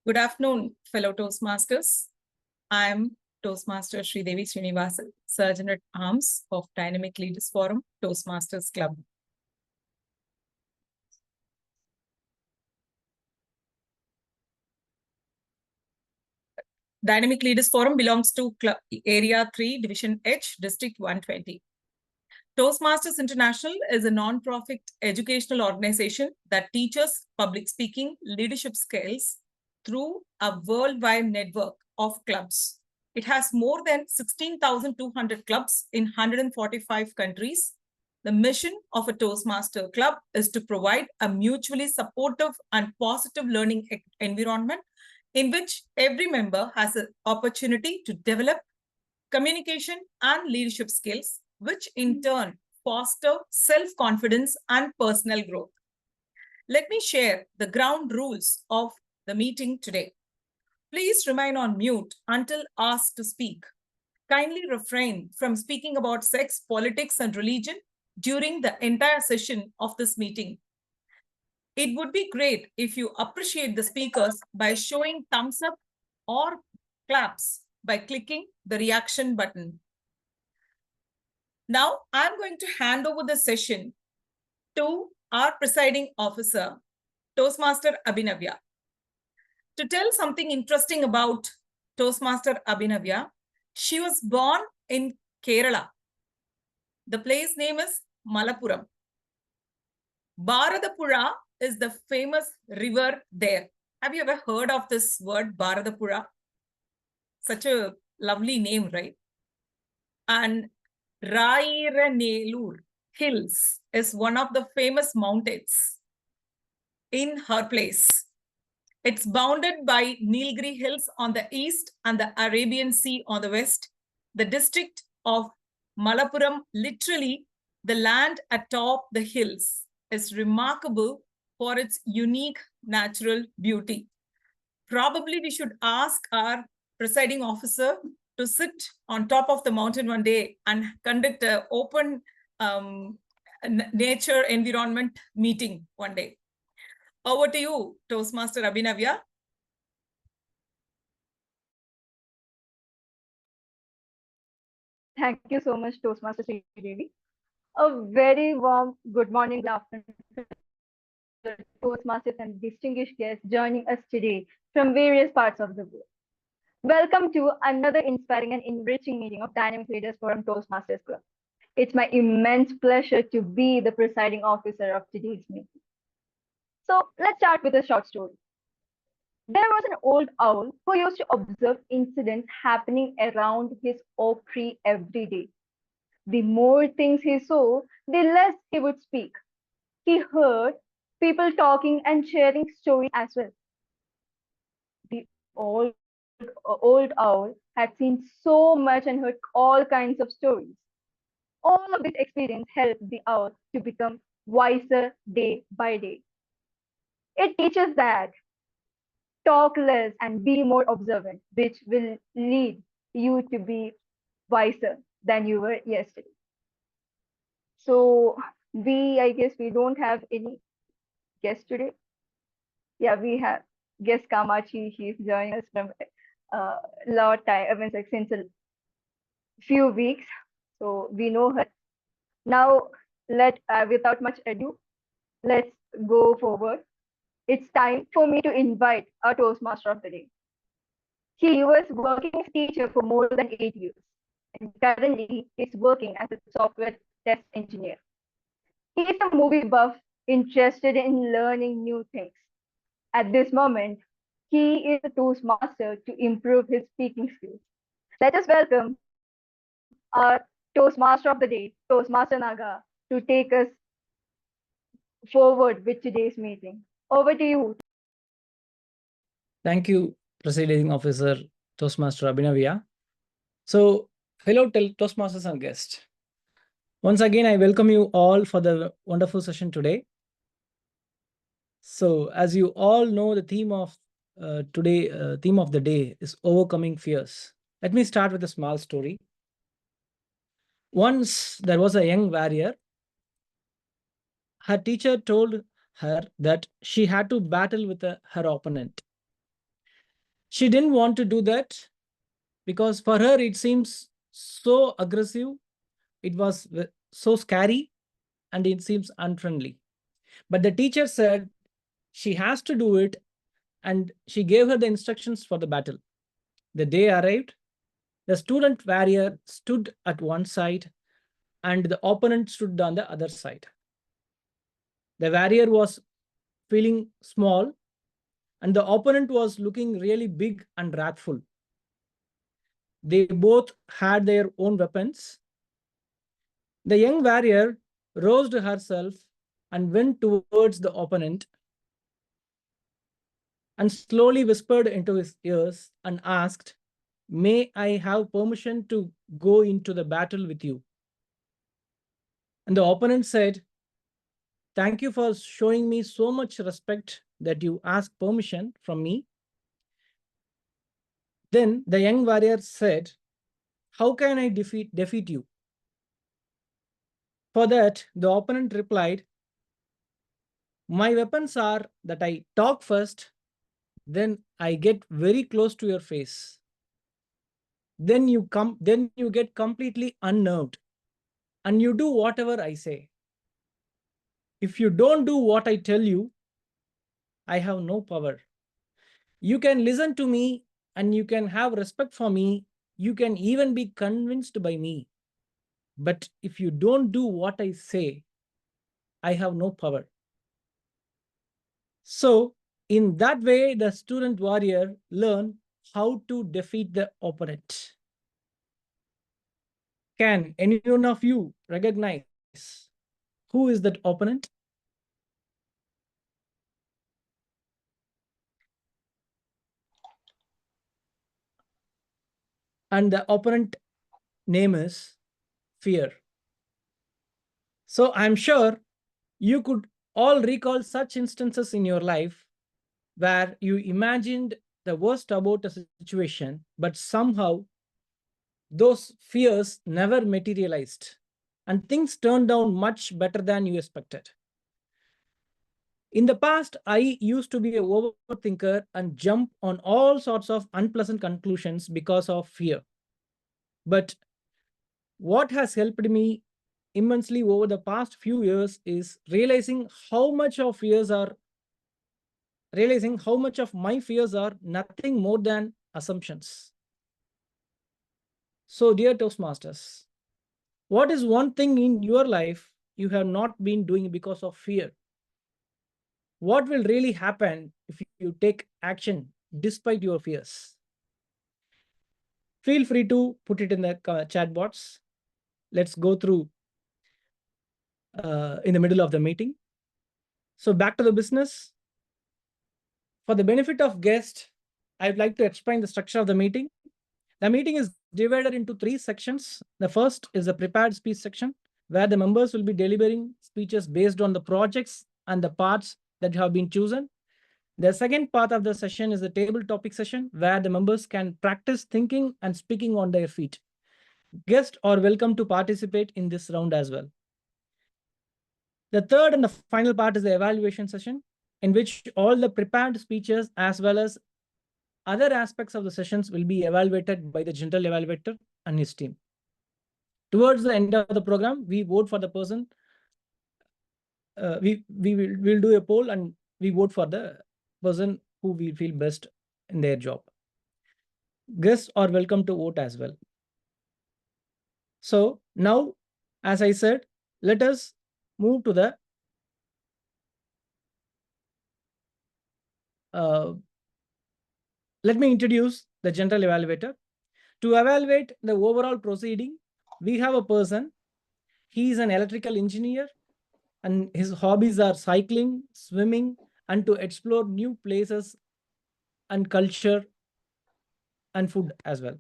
Good afternoon, fellow Toastmasters. I am Toastmaster Sridevi Srinivasan, Surgeon at Arms of Dynamic Leaders Forum, Toastmasters Club. Dynamic Leaders Forum belongs to Area 3, Division H, District 120. Toastmasters International is a non-profit educational organization that teaches public speaking leadership skills through a worldwide network of clubs. It has more than 16,200 clubs in 145 countries. The mission of a Toastmaster club is to provide a mutually supportive and positive learning environment in which every member has an opportunity to develop communication and leadership skills, which in turn foster self-confidence and personal growth. Let me share the ground rules of the meeting today. Please remain on mute until asked to speak. Kindly refrain from speaking about sex, politics, and religion during the entire session of this meeting. It would be great if you appreciate the speakers by showing thumbs up or claps by clicking the reaction button. Now, I'm going to hand over the session to our presiding officer, Toastmaster Abhinavya. To tell something interesting about Toastmaster Abhinavya, she was born in Kerala. The place name is Malappuram. Bharatapuzha is the famous river there. Have you ever heard of this word, Bharatapuzha? Such a lovely name, right? And Rairanelur Hills is one of the famous mountains in her place. It's bounded by Nilgiri Hills on the east and the Arabian Sea on the west. The district of Malappuram, literally the land atop the hills, is remarkable for its unique natural beauty. Probably we should ask our presiding officer to sit on top of the mountain one day and conduct an open nature environment meeting one day. Over to you, Toastmaster Abhinavya. Thank you so much, Toastmaster Sridevi. A very warm good morning, good afternoon, Toastmasters and distinguished guests joining us today from various parts of the world. Welcome to another inspiring and enriching meeting of Dynamic Leaders Forum Toastmasters Club. It's my immense pleasure to be the presiding officer of today's meeting. So let's start with a short story. There was an old owl who used to observe incidents happening around his oak tree every day. The more things he saw, the less he would speak. He heard people talking and sharing stories as well. The old owl had seen so much and heard all kinds of stories. All of this experience helped the owl to become wiser day by day. It teaches that talk less and be more observant, which will lead you to be wiser than you were yesterday. So I guess we don't have any guest today. Yeah, we have guest Kamachi. She's joining us from lot time, I mean, like since a few weeks. So we know her. Now, without much ado, let's go forward. It's time for me to invite our Toastmaster of the day. He was working as a teacher for more than 8 years, and currently he's working as a software test engineer. He's a movie buff interested in learning new things. At this moment, he is a Toastmaster to improve his speaking skills. Let us welcome our Toastmaster of the day, Toastmaster Naga, to take us forward with today's meeting. Over to you. Thank you, Presiding Officer Toastmaster Abhinavya. So, fellow Toastmasters and guests, once again, I welcome you all for the wonderful session today. So, as you all know, the theme of theme of the day is overcoming fears. Let me start with a small story. Once there was a young warrior. Her teacher told her that she had to battle with her opponent. She didn't want to do that because for her it seems so aggressive, it was so scary, and it seems unfriendly. But the teacher said she has to do it, and she gave her the instructions for the battle. The day arrived, the student warrior stood at one side and the opponent stood on the other side. The warrior was feeling small and the opponent was looking really big and wrathful. They both had their own weapons. The young warrior roused herself and went towards the opponent and slowly whispered into his ears and asked, "May I have permission to go into the battle with you?" And the opponent said, "Thank you for showing me so much respect that you ask permission from me." Then the young warrior said, "How can I defeat you?" For that, the opponent replied, "My weapons are that I talk first, then I get very close to your face. Then you get completely unnerved and you do whatever I say. If you don't do what I tell you, I have no power. You can listen to me and you can have respect for me. You can even be convinced by me. But if you don't do what I say, I have no power." So in that way, the student warrior learned how to defeat the opponent. Can any one of you recognize who is that opponent? And the opponent name is fear. So I'm sure you could all recall such instances in your life where you imagined the worst about a situation, but somehow those fears never materialized and things turned out much better than you expected. In the past, I used to be an overthinker and jump on all sorts of unpleasant conclusions because of fear. But what has helped me immensely over the past few years is realizing how much of my fears are nothing more than assumptions. So, dear Toastmasters, what is one thing in your life you have not been doing because of fear? What will really happen if you take action despite your fears? Feel free to put it in the chat box. Let's go through in the middle of the meeting. So back to the business. For the benefit of guests, I'd like to explain the structure of the meeting. The meeting is divided into 3 sections. The first is the prepared speech section, where the members will be delivering speeches based on the projects and the parts that have been chosen. The second part of the session is the table topic session, where the members can practice thinking and speaking on their feet. Guests are welcome to participate in this round as well. The third and the final part is the evaluation session, in which all the prepared speeches as well as other aspects of the sessions will be evaluated by the general evaluator and his team. Towards the end of the program, we vote for the person. We'll do a poll and we vote for the person who we feel best in their job. Guests are welcome to vote as well. So now, as I said, let us move to the let me introduce the general evaluator. To evaluate the overall proceeding, we have a person. He is an electrical engineer and his hobbies are cycling, swimming, and to explore new places and culture and food as well.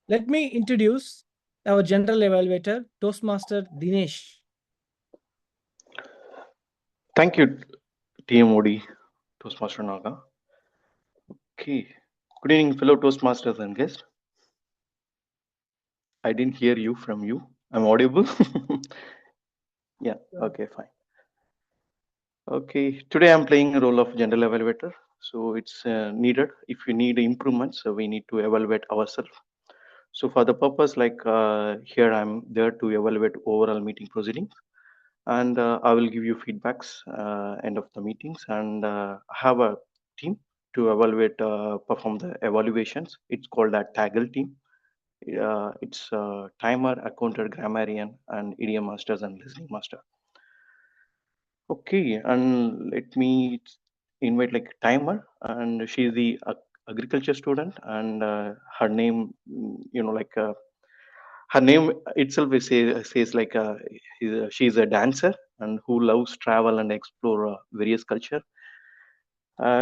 Let me introduce our general evaluator, Toastmaster Dinesh. Thank you, TMOD, Toastmaster Naga. Okay. Good evening, fellow Toastmasters and guests. I didn't hear you from you. I'm audible? Yeah, okay, fine. Okay, today I'm playing the role of general evaluator. So it's needed. If you need improvements, so we need to evaluate ourselves. So for the purpose, like here, I'm there to evaluate overall meeting proceedings, and I will give you feedbacks end of the meetings, and have a team to evaluate, perform the evaluations. It's called a taggle team. It's timer, accountant, grammarian, and idiom masters and listening master. Okay, and let me invite like timer, and she's the agriculture student, and her name, like her name itself is says like she's a dancer and who loves travel and explore various culture.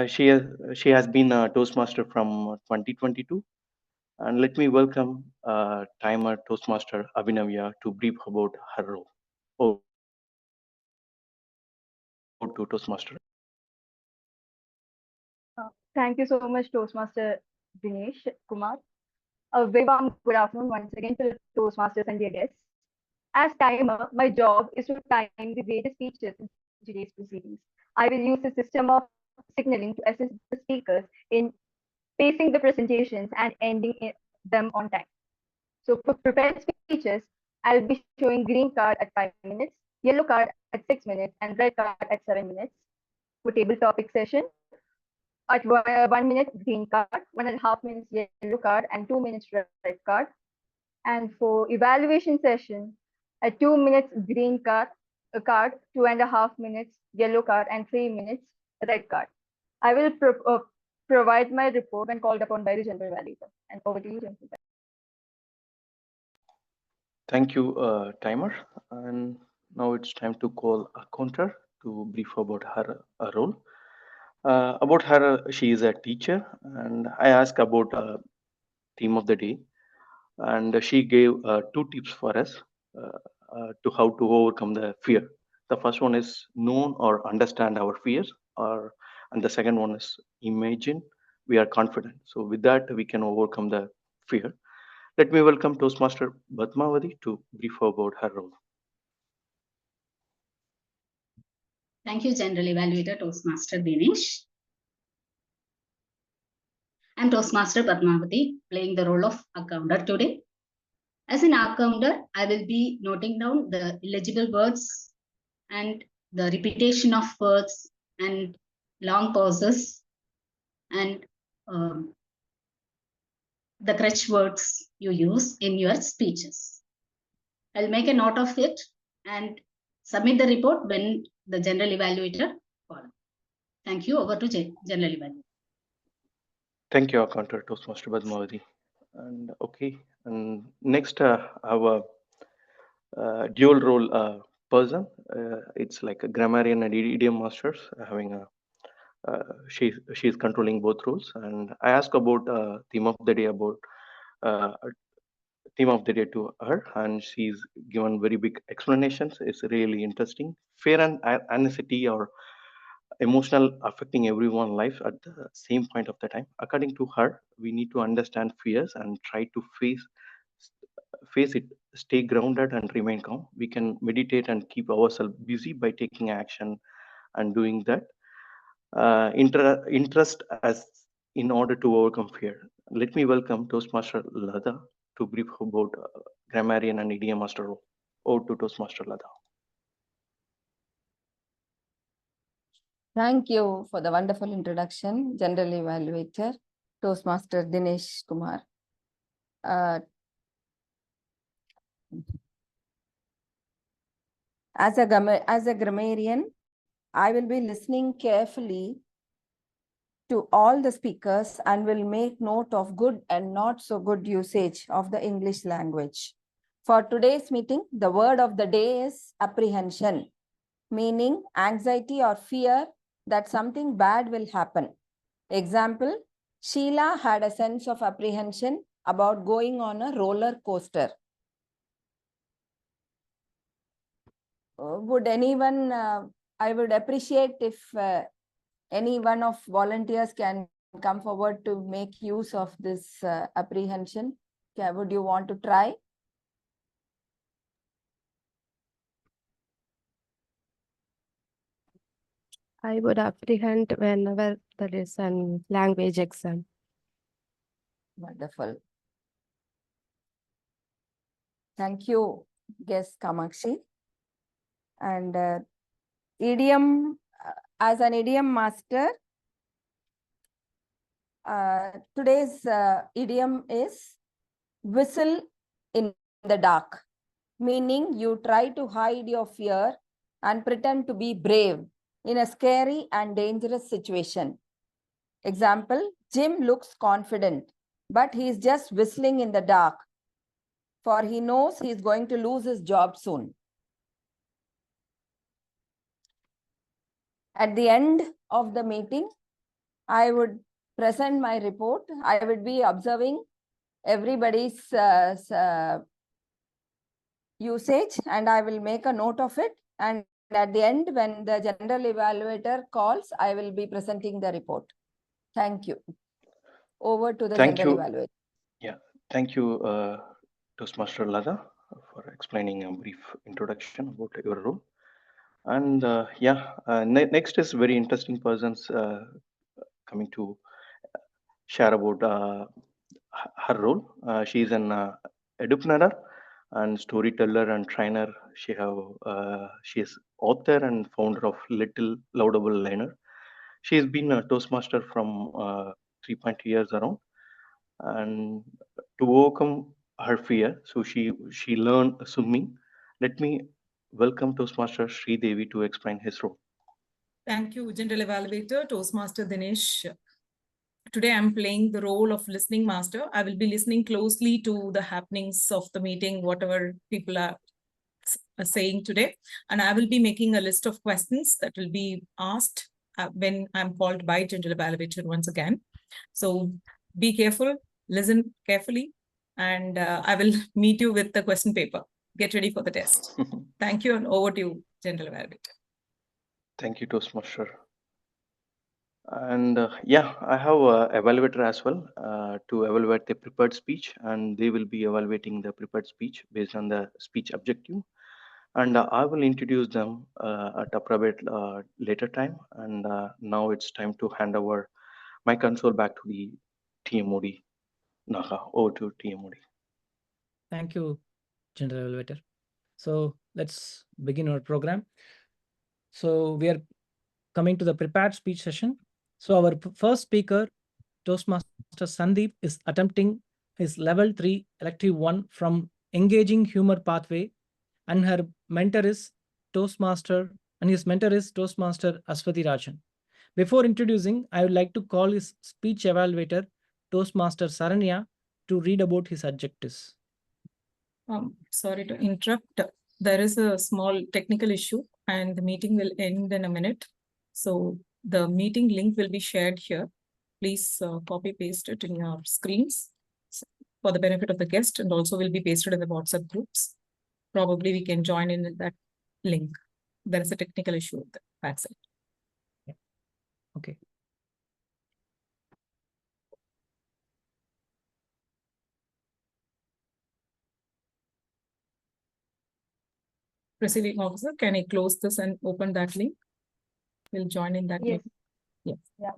She has been a Toastmaster from 2022, and let me welcome timer Toastmaster Abhinavya to brief about her role. Oh, to Toastmaster. Thank you so much, Toastmaster Dinesh Kumar. A very warm good afternoon once again to the Toastmasters and their guests. As timer, my job is to time the various speeches in today's proceedings. I will use a system of signaling to assist the speakers in pacing the presentations and ending them on time. So for prepared speeches, I'll be showing green card at 5 minutes, yellow card at 6 minutes, and red card at 7 minutes. For table topic session, at 1 minute green card, 1.5 minutes yellow card, and 2 minutes red card. And for evaluation session, at 2 minutes green card, a card, 2.5 minutes yellow card, and 3 minutes red card. I will provide my report when called upon by the general evaluator. And over to you, General. Thank you, timer. And now it's time to call a counter to brief about her role. About her, she is a teacher, and I asked about theme of the day, and she gave two tips for us to how to overcome the fear. The first one is know or understand our fears, and the second one is imagine we are confident. So with that, we can overcome the fear. Let me welcome Toastmaster Badmavati to brief about her role. Thank you, General Evaluator Toastmaster Dinesh. I'm Toastmaster Padmavati, playing the role of accounter today. As an accounter, I will be noting down the illegible words and the repetition of words and long pauses and the crutch words you use in your speeches. I'll make a note of it and submit the report when the General Evaluator calls. Thank you. Over to General Evaluator. Thank you, accountant Toastmaster Badmavati. And okay, and next our dual role person. It's like a grammarian and idiom masters having a. She's controlling both roles, and I asked about theme of the day about uh, theme of the day to her, and she's given very big explanations. It's really interesting. Fear and anxiety or emotional affecting everyone's life at the same point of the time. According to her, we need to understand fears and try to face it, stay grounded and remain calm. We can meditate and keep ourselves busy by taking action and doing that. Interest as in order to overcome fear. Let me welcome Toastmaster Lada to brief about grammarian and idiom master role. Over to Toastmaster Lada. Thank you for the wonderful introduction, General Evaluator, Toastmaster Dinesh Kumar. As a grammarian, I will be listening carefully to all the speakers and will make note of good and not so good usage of the English language. For today's meeting, the word of the day is apprehension, meaning anxiety or fear that something bad will happen. Example, Sheila had a sense of apprehension about going on a roller coaster. Would anyone, I would appreciate if any one of volunteers can come forward to make use of this apprehension. Okay, would you want to try? I would apprehend whenever there is an language exam. Wonderful. Thank you, guest Kamakshi. And idiom, as an idiom master, today's idiom is whistle in the dark, meaning you try to hide your fear and pretend to be brave in a scary and dangerous situation. Example, Jim looks confident, but he's just whistling in the dark, for he knows he's going to lose his job soon. At the end of the meeting, I would present my report. I would be observing everybody's usage, and I will make a note of it. And at the end, when the general evaluator calls, I will be presenting the report. Thank you. Over to the general evaluator. Yeah, thank you, Toastmaster Lada, for explaining a brief introduction about your role. And next is very interesting persons coming to share about her role. She is an entrepreneur and storyteller and trainer. She is author and founder of Little Laudable Learner. She has been a Toastmaster from 3.2 years around, and to overcome her fear, so she learned swimming. Let me welcome Toastmaster Sri Devi to explain his role. Thank you, General Evaluator, Toastmaster Dinesh. Today, I'm playing the role of listening master. I will be listening closely to the happenings of the meeting, whatever people are saying today. And I will be making a list of questions that will be asked when I'm called by General Evaluator once again. So be careful, listen carefully, and I will meet you with the question paper. Get ready for the test. Thank you, and over to you, General Evaluator. Thank you, Toastmaster. And I have a evaluator as well to evaluate the prepared speech, and they will be evaluating the prepared speech based on the speech objective. And I will introduce them at appropriate later time. And now it's time to hand over my console back to the TMOD. Naga, over to TMOD. Thank you, General Evaluator. So let's begin our program. So we are coming to the prepared speech session. So our first speaker, Toastmaster Sandeep, is attempting his level 3 elective 1 from Engaging Humor Pathway, and her mentor is Toastmaster, and his mentor is Toastmaster Aswati Rajan. Before introducing, I would like to call his speech evaluator, Toastmaster Saranya, to read about his objectives. Sorry to interrupt. There is a small technical issue and the meeting will end in a minute. So the meeting link will be shared here. Please copy paste it in your screens for the benefit of the guest, and also will be pasted in the WhatsApp groups. Probably we can join in that link. There is a technical issue with the backside. Okay. Receiving officer, can I close this and open that link? We'll join in that Yes. link. Yes. Yeah.